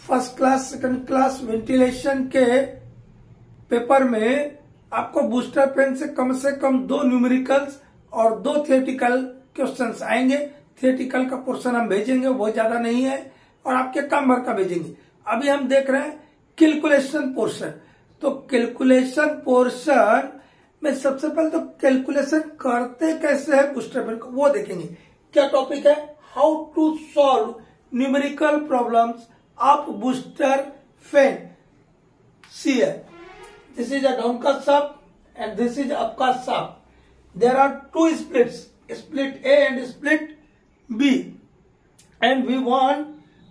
First class second class ventilation के paper में आपको बूस्टर पेन से कम 2 न्यूमेरिकल्स और 2 थियोरेटिकल क्वेश्चंस आएंगे। थियोरेटिकल का पोर्शन हम भेजेंगे, बहुत ज्यादा नहीं है, और आपके कम भर का भेजेंगे। अभी हम देख रहे हैं कैलकुलेशन पोर्शन। तो कैलकुलेशन पोर्शन में सबसे पहले तो कैलकुलेशन करते कैसे है बूस्टर पेन को वो देखेंगे। क्या टॉपिक है? How to solve numerical problems of booster pen. सी है, this is a downcast shaft and this is upcast shaft. There are 2 splits, split A and split B, and we want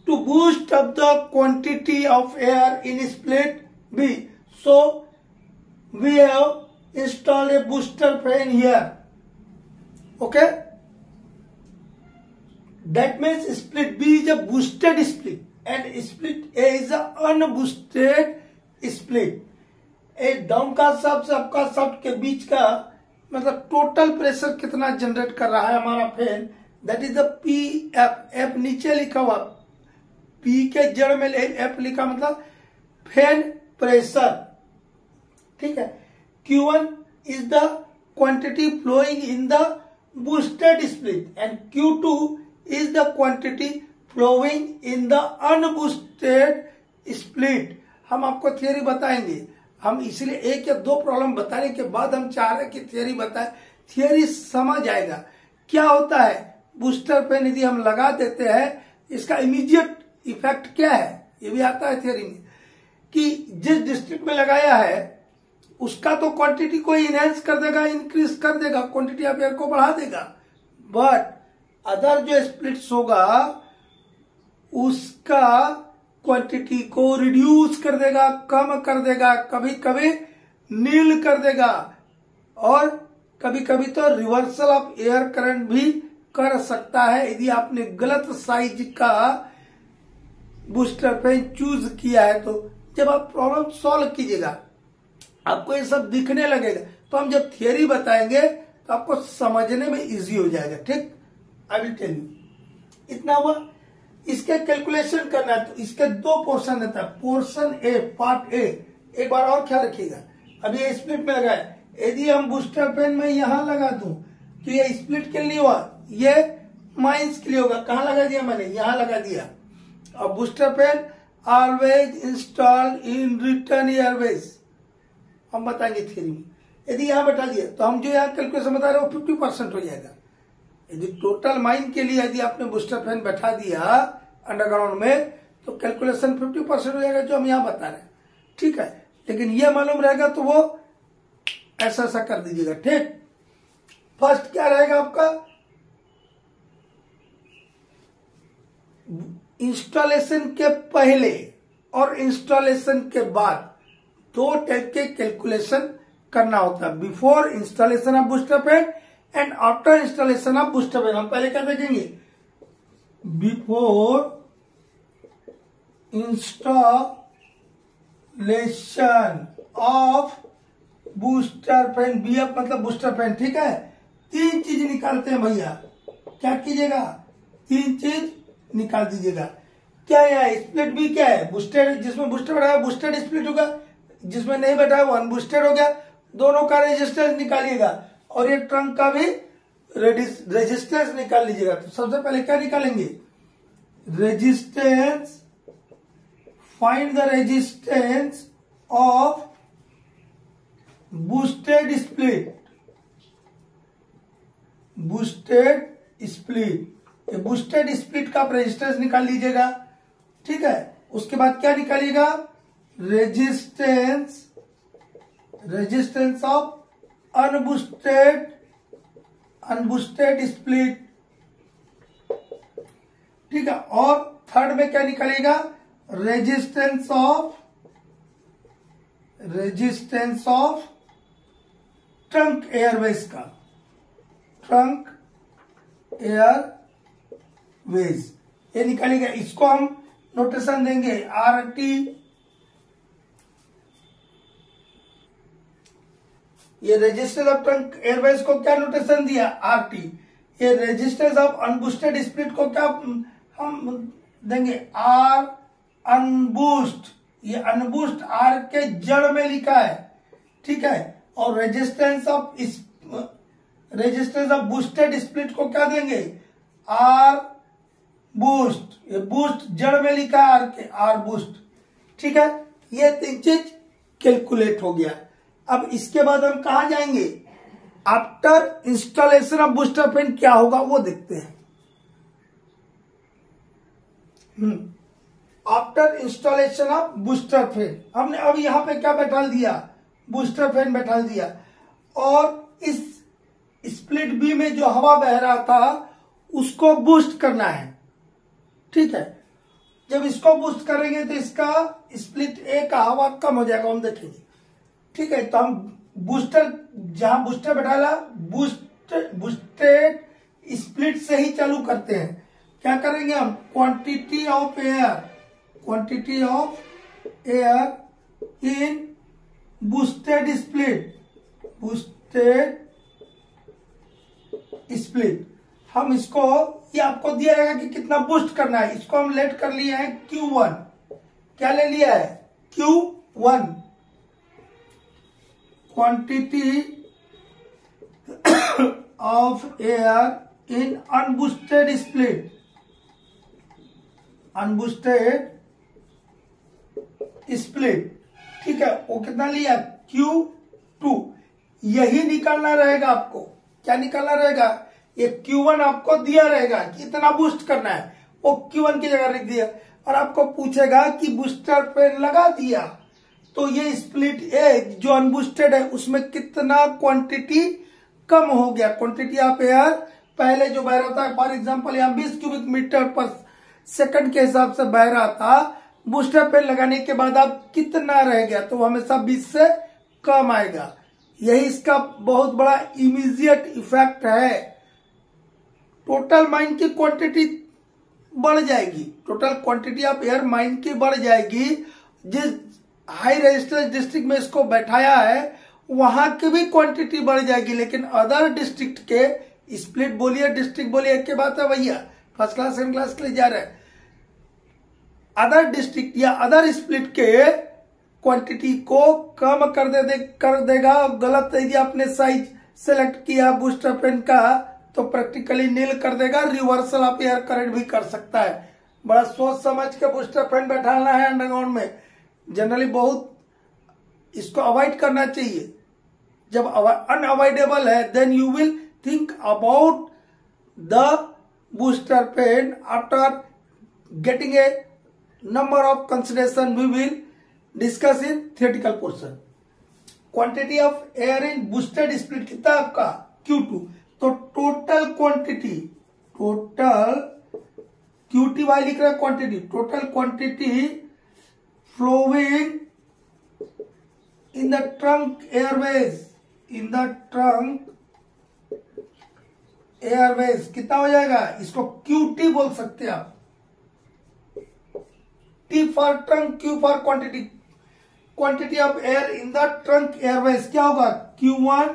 to boost up the quantity of air in split B. So we have installed a booster fan here. Okay? That means split B is a boosted split and split A is a unboosted split. एक down का shaft से अपका shaft के बीच का मतलब total pressure कितना generate कर रहा है हमारा fan, that is the P F. F नीचे लिखा हुआ, पी के जड़ में एफ लिखा मतलब फैन प्रेशर, ठीक है। Q1 is the quantity flowing in the boosted split and Q2 is the quantity flowing in the unboosted split. हम आपको थियरी बताएंगे, हम इसलिए 1 या 2 प्रॉब्लम बताने के बाद हम चाह रहे हैं कि थियरी बताए, थियरी समझ आएगा क्या होता है। बूस्टर पेन यदि हम लगा देते हैं इसका इमीडिएट इफेक्ट क्या है, ये भी आता है थियरी में कि जिस डिस्ट्रिक्ट में लगाया है उसका तो क्वांटिटी को इनहेंस कर देगा, इंक्रीज कर देगा, क्वांटिटी ऑफ एयर को बढ़ा देगा, बट अदर जो स्प्लिट्स होगा उसका क्वांटिटी को रिड्यूस कर देगा, कम कर देगा, कभी कभी नील कर देगा, और कभी कभी तो रिवर्सल ऑफ एयर करंट भी कर सकता है यदि आपने गलत साइज का बूस्टर पेन चूज किया है। तो जब आप प्रॉब्लम सॉल्व कीजिएगा आपको ये सब दिखने लगेगा, तो हम जब थियरी बताएंगे तो आपको समझने में इजी हो जाएगा। ठीक, आई विल टेल यू। इतना हुआ। इसके कैलकुलेशन करना है तो इसके 2 पोर्शन रहता है। पोर्शन ए, पार्ट ए, एक बार और ख्याल रखिएगा। अभी ये स्प्लिट में लगा है, यदि हम बूस्टर पेन में यहां लगा दूं तो ये स्प्लिट के लिए हुआ, ये माइंस के लिए होगा। कहां लगा दिया मैंने? यहां लगा दिया। और booster fan always install in return airways, हम बताएंगे थियरी में। यदि यहां बैठा दिया तो हम जो यहाँ कैलकुलेशन बता रहे हैं वो 50% हो जाएगा। यदि टोटल माइन के लिए यदि आपने बूस्टर फैन बैठा दिया अंडरग्राउंड में तो कैलकुलेशन 50% हो जाएगा जो हम यहां बता रहे हैं, ठीक है। लेकिन ये मालूम रहेगा तो वो ऐसा ऐसा कर दीजिएगा। ठीक, फर्स्ट क्या रहेगा आपका? इंस्टॉलेशन के पहले और इंस्टॉलेशन के बाद 2 टाइप के कैलकुलेशन करना होता है। Before installation of booster fan and after installation of booster fan. हम पहले क्या देखेंगे? Before installation of booster fan, BF मतलब बूस्टर पेन, ठीक है। 3 चीज निकालते हैं भैया। क्या कीजिएगा? 3 चीज निकाल दीजिएगा। क्या है? स्प्लिट भी क्या है? बूस्टेड, जिसमें बूस्टर बैठा है बूस्टेड स्प्लिट होगा, जिसमें नहीं बैठा है वो अनबूस्टेड हो गया। दोनों का रेजिस्टेंस निकालिएगा और ये ट्रंक का भी रेजिस्टेंस निकाल लीजिएगा। तो सबसे पहले क्या निकालेंगे? Resistance, find the resistance of boosted split. Boosted split, ये बूस्टेड स्प्लिट का आप रेजिस्टेंस निकाल लीजिएगा, ठीक है। उसके बाद क्या निकालिएगा? रेजिस्टेंस ऑफ अनबूस्टेड स्प्लिट, ठीक है। और थर्ड में क्या निकलेगा? रेजिस्टेंस ऑफ ट्रंक एयरवेज का, ट्रंक एयरवेज ये निकलेगा। इसको हम नोटेशन देंगे RT। ये रेजिस्टेंस ऑफ ट्रंक एयरवेज को क्या नोटेशन दिया? RT। ये रेजिस्टेंस ऑफ अनबूस्टेड स्प्लिट को क्या हम देंगे? अनबूस्ट, ये अनबूस्ट आर के जड़ में लिखा है, ठीक है। और रेजिस्टेंस ऑफ बूस्टेड स्प्लिट को क्या देंगे, आर बूस्ट, ये बूस्ट जड़ में लिखा है आर के, आर बूस्ट, ठीक है। ये 3 चीज कैलकुलेट हो गया। अब इसके बाद हम कहा जाएंगे, after installation of booster fan क्या होगा वो देखते हैं। After installation of booster fan, हमने अब यहां पे क्या बैठा दिया, बूस्टर फैन बैठा दिया, और इस स्प्लिट बी में जो हवा बह रहा था उसको बूस्ट करना है, ठीक है। जब इसको बूस्ट करेंगे तो इसका स्प्लिट ए का हवा कम हो जाएगा, हम देखेंगे, ठीक है। तो हम बूस्टर, जहां बूस्टर बैठाला, बूस्टेड स्प्लिट से ही चालू करते हैं। क्या करेंगे हम, quantity of air in boosted split, हम इसको, ये आपको दिया जाएगा कि कितना बूस्ट करना है, इसको हम लेट कर लिए हैं Q1, क्या ले लिया है, Q1, quantity of air in unboosted split, ठीक है। वो कितना लिया, Q2, यही निकालना रहेगा आपको। क्या निकालना रहेगा, ये Q1 आपको दिया रहेगा कि इतना बूस्ट करना है, वो Q1 की जगह लिख दिया, और आपको पूछेगा कि बूस्टर फैन लगा दिया तो ये स्प्लिट ए जो अनबूस्टेड है उसमें कितना क्वांटिटी कम हो गया। क्वांटिटी ऑफ एयर पहले जो बह रहा था, फॉर एग्जांपल यहाँ 20 क्यूबिक मीटर पर सेकंड के हिसाब से बह रहा था, बूस्टर फैन लगाने के बाद अब कितना रह गया, तो वो हमेशा 20 से कम आएगा। यही इसका बहुत बड़ा इमीडिएट इफेक्ट है। टोटल माइन की क्वांटिटी बढ़ जाएगी, total quantity of air mine की बढ़ जाएगी। जिस हाई रेजिस्टेंस डिस्ट्रिक्ट में इसको बैठाया है वहां की भी क्वांटिटी बढ़ जाएगी, लेकिन अदर डिस्ट्रिक्ट के, स्प्लिट बोलिए डिस्ट्रिक्ट बोलिए एक के बात है भैया, फर्स्ट क्लास सेकंड क्लास के लिए जा रहे हैं, अदर डिस्ट्रिक्ट या अदर स्प्लिट के क्वांटिटी को कम कर देगा। गलत यदि आपने साइज सेलेक्ट किया बूस्टर फैन का तो प्रैक्टिकली नील कर देगा, रिवर्सल ऑफ एयर करंट भी कर सकता है। बड़ा सोच समझ के बूस्टर फैन बैठाना है अंडरग्राउंड में, जनरली बहुत इसको अवॉइड करना चाहिए। जब अनअवॉइडेबल है then you will think about the booster fan after getting a number of consideration we will discuss in theoretical portion. Quantity of air in boosted split कितना आपका, Q2, तो टोटल क्वांटिटी, टोटल QTY लिख रहा है quantity, total quantity flowing in the trunk airways, कितना हो जाएगा, इसको QT बोल सकते हैं आप। T for trunk, Q for quantity, quantity of air in the trunk Airways क्या होगा, Q1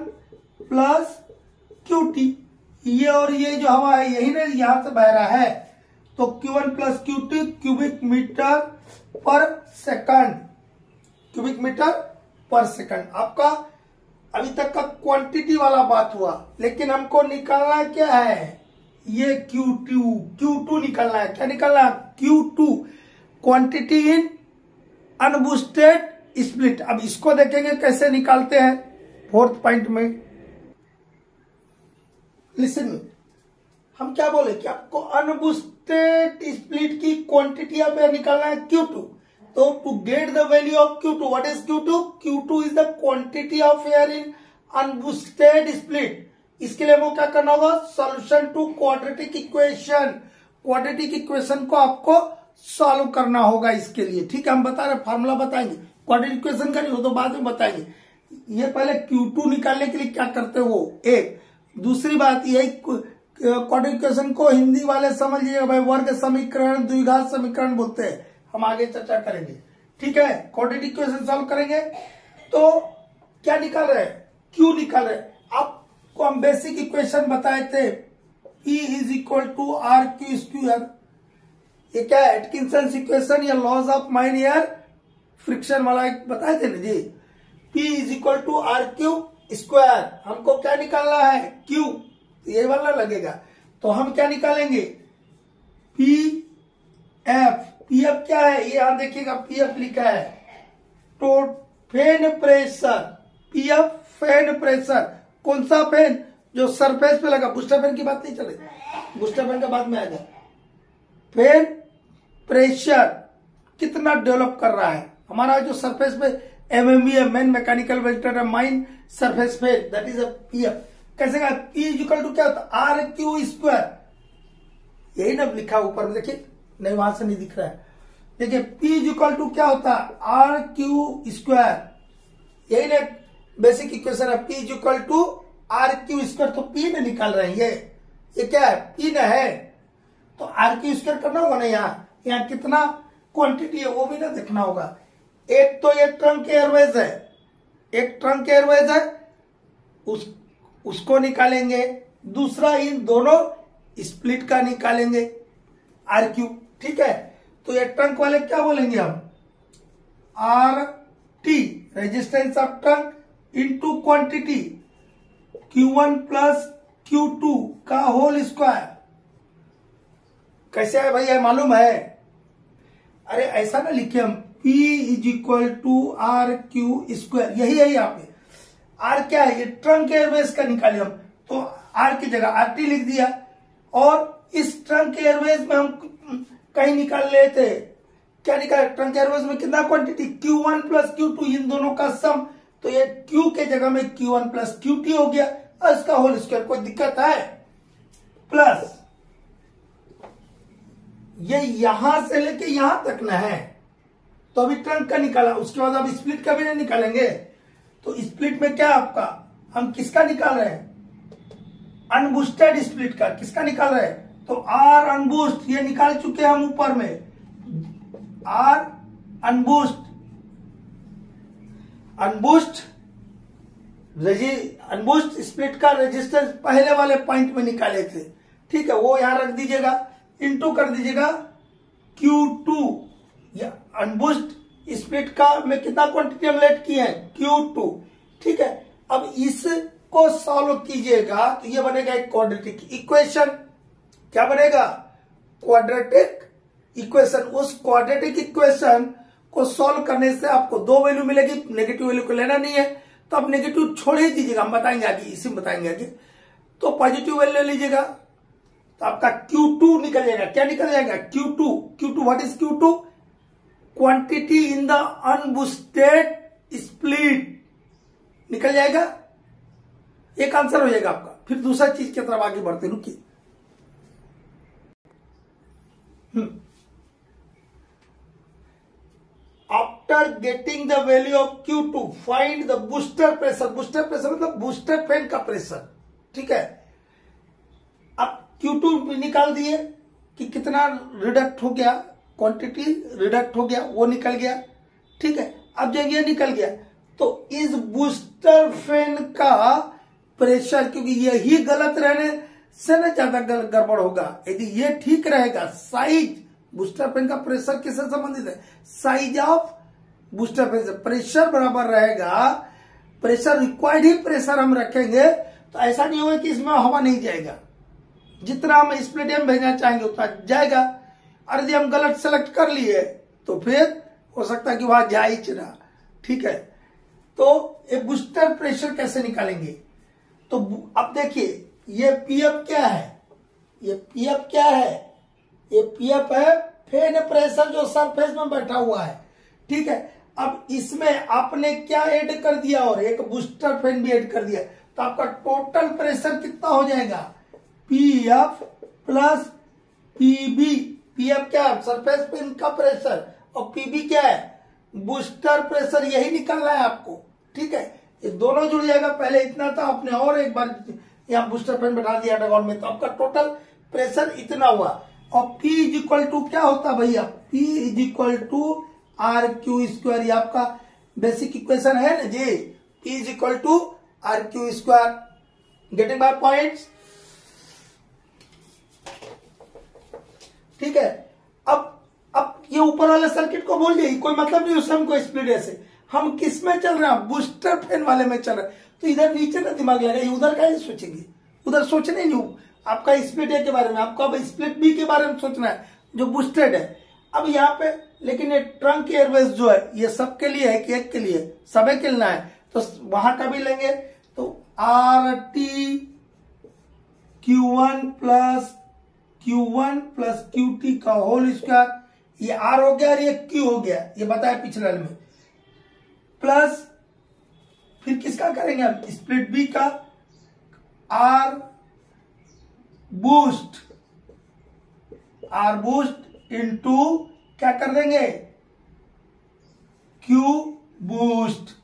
प्लस QT। ये और ये जो हवा है यही ना यहां से बह रहा है, तो Q1 plus QT cubic metre per second, cubic metre per second. आपका अभी तक का क्वांटिटी वाला बात हुआ, लेकिन हमको निकालना क्या है, ये Q2 निकालना है। क्या निकालना है, Q2, क्वांटिटी इन अनबूस्टेड स्प्लिट। अब इसको देखेंगे कैसे निकालते हैं, फोर्थ पॉइंट में लिसन, हम क्या बोले कि आपको अनबूस्टेड स्प्लिट की क्वांटिटी आप निकालना है Q2। तो to get the value of Q2, what is Q2? Q2 is the quantity of air in unboosted split. इसके लिए वो क्या करना होगा, solution to quadratic equation, quadratic equation को आपको सॉल्व करना होगा इसके लिए, ठीक है। हम बता रहे फार्मूला बताएंगे, क्वाड्रेटिक इक्वेशन का नहीं हो तो बाद में बताएंगे। ये पहले Q2 निकालने के लिए क्या करते हो, एक। दूसरी बात यही, क्वाड्रेटिक इक्वेशन को हिंदी वाले समझ लीजिएगा भाई, वर्ग समीकरण, द्विघात समीकरण बोलते हैं, हम आगे चर्चा करेंगे, ठीक है। क्वाड्रेटिक इक्वेशन सॉल्व करेंगे तो क्या निकाल रहे हैं, Q निकाल रहे हैं। आपको हम बेसिक इक्वेशन बताए थे, P is equal to RQ square, ये क्या है, एटकिंसन इक्वेशन या laws of mine air friction वाला एक बताए थे ना जी। P is equal to R Q square, हमको क्या निकालना है, Q, ये वाला लगेगा। तो हम क्या निकालेंगे, पी एफ क्या है, ये यहां देखिएगा PF लिखा है, तो fan pressure, PF fan pressure, कौन सा फैन, जो सरफेस पे लगा, बूस्टर फैन की बात नहीं चलेगी, बूस्टर फैन का बाद में आएगा। फैन प्रेशर कितना डेवलप कर रहा है हमारा जो सरफेस पे MMB है, main mechanical ventilator mine surface पे, दैट इज अ PF। कैसे का P इक्वल टू क्या होता है, आर क्यू स्क्वायर, यही ना लिखा ऊपर में, देखिए नहीं वहां से नहीं दिख रहा है, देखिए P इक्वल टू क्या होता है, आर क्यू स्क्वायर, यही ना बेसिक इक्वेशन है, P equal to R Q square. तो P ने निकाल रहे हैं, ये क्या है, P न है, तो आर क्यू स्क्वायर करना होगा ना, यहाँ कितना क्वांटिटी है वो भी ना देखना होगा। एक तो ये ट्रंक एयरवेज है, एक ट्रंक एयरवेज है, उसको निकालेंगे, दूसरा इन दोनों स्प्लिट का निकालेंगे आर क्यू, ठीक है। तो ये ट्रंक वाले क्या बोलेंगे हम, R T resistance of trunk into quantity Q1 plus Q2 का होल स्क्वायर। कैसे है भैया, मालूम है, अरे ऐसा ना लिखे हम, P is equal to R Q square, यही है यहाँ पे। आर क्या है, ये ट्रंक एयरवेज का निकाले हम, तो आर की जगह RT लिख दिया, और इस ट्रंक एयरवेज में हम कहीं निकाल रहे थे, क्या निकाले, ट्रंक एयरवेज में कितना क्वांटिटी, Q1 प्लस Q2, इन दोनों का सम, तो ये Q के जगह में Q1 प्लस QT हो गया, और इसका होल स्क्वायर, कोई दिक्कत है, प्लस ये यहां से लेके यहां तक ना है, तो अभी ट्रंक का निकाला, उसके बाद अब स्प्लिट का भी नहीं निकालेंगे। तो स्प्लिट में क्या आपका, हम किसका निकाल रहे हैं, अनबूस्टेड स्प्लिट का, किसका निकाल रहे हैं, तो आर अनबूस्ट, ये निकाल चुके हैं हम ऊपर में, आर अनबूस्ट, अनबूस्ट स्प्लिट का रेजिस्टेंस पहले वाले पॉइंट में निकाले थे, ठीक है, वो यहां रख दीजिएगा, इनटू कर दीजिएगा Q2, या अनबूस्ट स्प्लिट का में कितना क्वांटिटी हम लेट किए हैं, Q2, ठीक है। अब इसको सॉल्व कीजिएगा तो ये बनेगा एक क्वाड्रेटिक इक्वेशन, क्या बनेगा, क्वाड्रेटिक इक्वेशन। उस क्वाड्रेटिक इक्वेशन को सॉल्व करने से आपको दो वैल्यू मिलेगी, नेगेटिव वैल्यू को लेना नहीं है, तो आप नेगेटिव छोड़ ही दीजिएगा, हम बताएंगे आगे, इसी में बताएंगे आगे। तो पॉजिटिव वैल्यू लीजिएगा, तो आपका Q2 निकल जाएगा, क्या निकल जाएगा, Q2 what is Q2, quantity in the unboosted split, निकल जाएगा, एक आंसर हो जाएगा आपका। फिर दूसरा चीज की तरफ आगे बढ़ते, रुकिए। After getting the value of Q2 find the booster pressure, booster pressure मतलब बूस्टर फैन का प्रेशर, ठीक है। अब Q2 निकाल दिए कि कितना रिडक्ट हो गया, क्वांटिटी रिडक्ट हो गया, वो निकल गया, ठीक है। अब जब ये निकल गया तो इस बूस्टर फैन का प्रेशर, क्योंकि यही गलत रहने से ना ज्यादा गड़बड़ होगा, यदि ये ठीक रहेगा, साइज बूस्टर फैन का प्रेशर किससे संबंधित है, साइज ऑफ बूस्टर फैन से प्रेशर बराबर रहेगा, प्रेशर रिक्वायर्ड ही प्रेशर हम रखेंगे, तो ऐसा नहीं होगा कि इसमें हवा नहीं जाएगा, जितना हम स्प्लिट भेजना चाहेंगे उतना जाएगा। और यदि हम गलत सेलेक्ट कर लिए तो फिर हो सकता है कि वहां जा ही ना, ठीक है। तो ये बूस्टर प्रेशर कैसे निकालेंगे, तो अब देखिए ये PF क्या है, ये PF क्या है, ये PF है फैन प्रेशर जो सरफेस में बैठा हुआ है, ठीक है। अब इसमें आपने क्या ऐड कर दिया, और एक बूस्टर फैन भी ऐड कर दिया, तो आपका टोटल प्रेशर कितना हो जाएगा, PF प्लस PB। PF क्या है, सरफेस पे का प्रेशर, और PB क्या है, बूस्टर प्रेशर, यही निकलना है आपको, ठीक है। ये दोनों जुड़ जाएगा, पहले इतना था, आपने और एक बार यहाँ बूस्टर फैन बैठा दिया अंडरग्राउंड में, तो आपका टोटल प्रेशर इतना हुआ। और P इज इक्वल टू क्या होता है भैया, P is equal to R Q square, ये आपका बेसिक इक्वेशन है ना जी, P is equal to R Q square. Getting my points, ठीक है। अब ये ऊपर वाले सर्किट को भूल जाइए, कोई मतलब नहीं उससे हमको स्प्लिट ऐसे। हम किस में चल रहे हैं, बूस्टर फैन वाले में चल रहे हैं, तो इधर नीचे ना दिमाग लगा, उधर का ही सोचेंगे, उधर सोचने नहीं। आपका स्प्लिट ए के बारे में, आपको अब स्प्लिट बी के बारे में सोचना है जो बूस्टेड है। अब यहाँ पे लेकिन ये ट्रंक एयरवेज जो है ये सबके लिए है कि एक के लिए, सबे के लेना है, तो वहां का भी लेंगे। तो RT Q1 प्लस QT का होल स्क्वायर, ये R हो गया और ये Q हो गया, ये बताया पिछले वाले में, प्लस फिर किसका करेंगे हम, स्प्लिट बी का R बूस्ट इंटू क्या कर देंगे, Q बूस्ट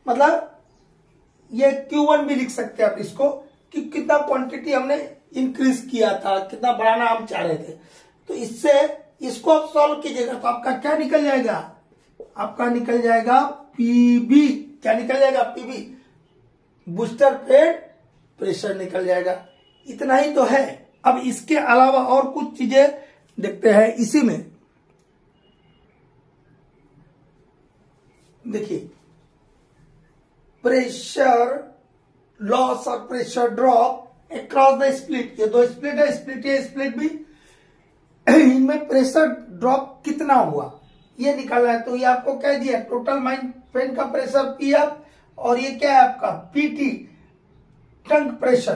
मतलब ये Q1 भी लिख सकते हैं आप इसको, कि कितना क्वांटिटी हमने इंक्रीज किया था, कितना बढ़ाना हम चाह रहे थे। तो इससे इसको आप सॉल्व कीजिएगा तो आपका क्या निकल जाएगा, आपका निकल जाएगा पीबी। क्या निकल जाएगा, पीबी, बूस्टर फेड प्रेशर निकल जाएगा। इतना ही तो है। अब इसके अलावा और कुछ चीजें देखते हैं इसी में। देखिए, प्रेशर लॉस और pressure drop across the split, ये दो स्प्लिट है, स्प्लिट ए स्प्लिट बी, इनमें प्रेशर ड्रॉप कितना हुआ ये निकालना है। तो ये आपको क्या दिया, टोटल माइन फैन का प्रेशर पीएफ, और ये क्या है आपका पीटी ट्रंक प्रेशर।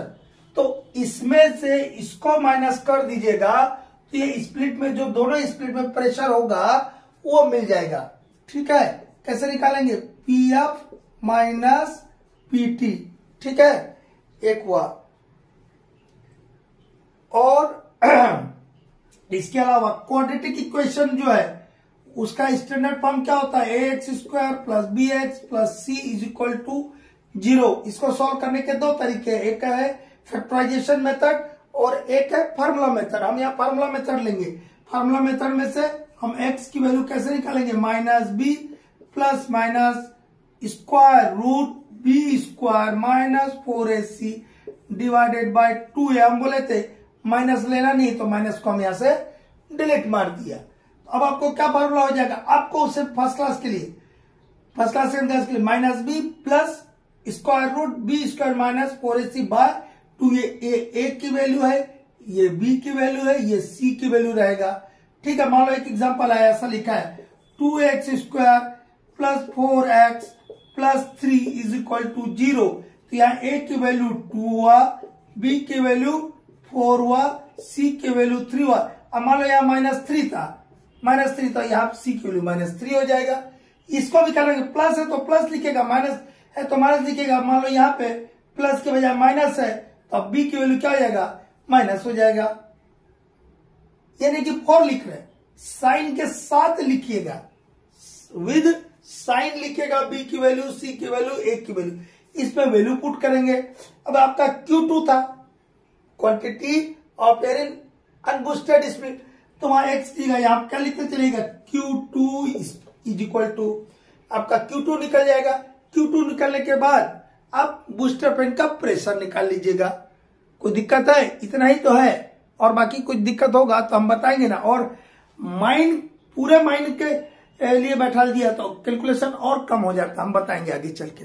तो इसमें से इसको माइनस कर दीजिएगा तो ये स्प्लिट में जो दोनों स्प्लिट में प्रेशर होगा वो मिल जाएगा। ठीक है, कैसे निकालेंगे, पीएफ माइनस पीटी। ठीक है, एक हुआ। और इसके अलावा क्वाड्रेटिक इक्वेशन जो है उसका स्टैंडर्ड फॉर्म क्या होता है, ax² plus bx plus c is equal to 0। इसको सॉल्व करने के दो तरीके, एक है फैक्टराइजेशन मेथड और एक है फार्मूला मेथड। हम यहाँ फार्मूला मेथड लेंगे। फार्मूला मेथड में से हम x की वैल्यू कैसे निकालेंगे, -b plus minus square root b² minus 4ac divided by 2 है। हम बोले थे माइनस लेना नहीं, तो माइनस को हम यहां से डिलीट मार दिया। अब आपको क्या फार्मूला हो जाएगा, आपको सिर्फ फर्स्ट क्लास के लिए, फर्स्ट क्लास सेकंड क्लास के लिए -b plus square root b² minus 4ac by 2। ये a की वैल्यू है, ये b की वैल्यू है, ये c की वैल्यू रहेगा। ठीक है, मान लो एक एग्जांपल आया, ऐसा लिखा है 2x² plus 4x plus 3 is equal to 0। तो यहाँ a की वैल्यू 2 हुआ, b की वैल्यू 4 हुआ, c की वैल्यू 3 हुआ। अब मान लो यहाँ -3 था, -3, तो यहाँ c की वैल्यू -3 हो जाएगा। इसको भी करेंगे, प्लस है तो प्लस लिखेगा, माइनस है तो माइनस लिखेगा। मान लो यहाँ पे प्लस के बजाय माइनस है तो अब b की वैल्यू क्या हो जाएगा, माइनस हो जाएगा। यानी कि 4 लिख रहे हैं, साइन के साथ लिखिएगा, विद साइन लिखेगा, b की वैल्यू, c की वैल्यू, a की वैल्यू, इसमें वैल्यू पुट करेंगे। अब आपका Q2 था, quantity of air in unboosted split, तो वहां x दिएगा, यहाँ क्या लिखते चलेगा, Q2 इज इक्वल टू आपका Q2 निकल जाएगा। Q2 निकलने के बाद आप बूस्टर फैन का प्रेशर निकाल लीजिएगा। कोई दिक्कत है, इतना ही तो है, और बाकी कुछ दिक्कत होगा तो हम बताएंगे ना। और माइंड, पूरे माइंड के लिए बैठा दिया तो कैलकुलेशन और कम हो जाता, हम बताएंगे आगे चल के।